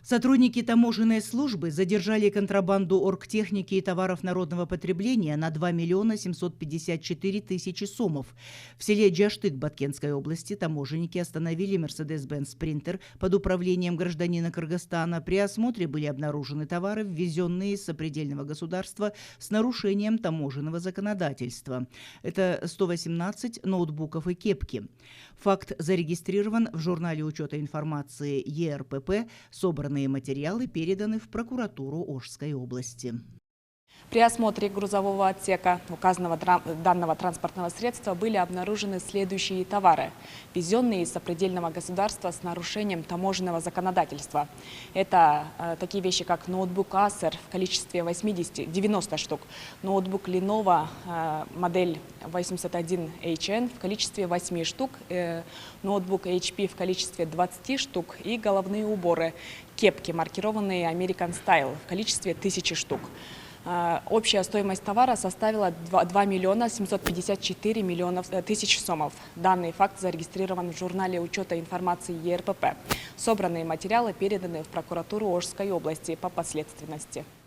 Сотрудники таможенной службы задержали контрабанду оргтехники и товаров народного потребления на 2 миллиона 754 тысячи сомов. В селе Джаштык Баткенской области таможенники остановили Mercedes-Benz Sprinter под управлением гражданина Кыргызстана. При осмотре были обнаружены товары, ввезенные из сопредельного государства с нарушением таможенного законодательства. Это 118 ноутбуков и кепки. Факт зарегистрирован в журнале учета информации ЕРПП. Собранные материалы переданы в прокуратуру Ошской области. При осмотре грузового отсека указанного данного транспортного средства были обнаружены следующие товары, ввезенные из сопредельного государства с нарушением таможенного законодательства. Это такие вещи, как ноутбук Acer в количестве 90 штук, ноутбук Lenovo модель 81HN в количестве 8 штук, ноутбук HP в количестве 20 штук и головные уборы, кепки, маркированные American Style в количестве 1000 штук. Общая стоимость товара составила 2 миллиона 754 тысяч сомов. Данный факт зарегистрирован в журнале учета информации ЕРПП. Собранные материалы переданы в прокуратуру Ошской области по подследственности.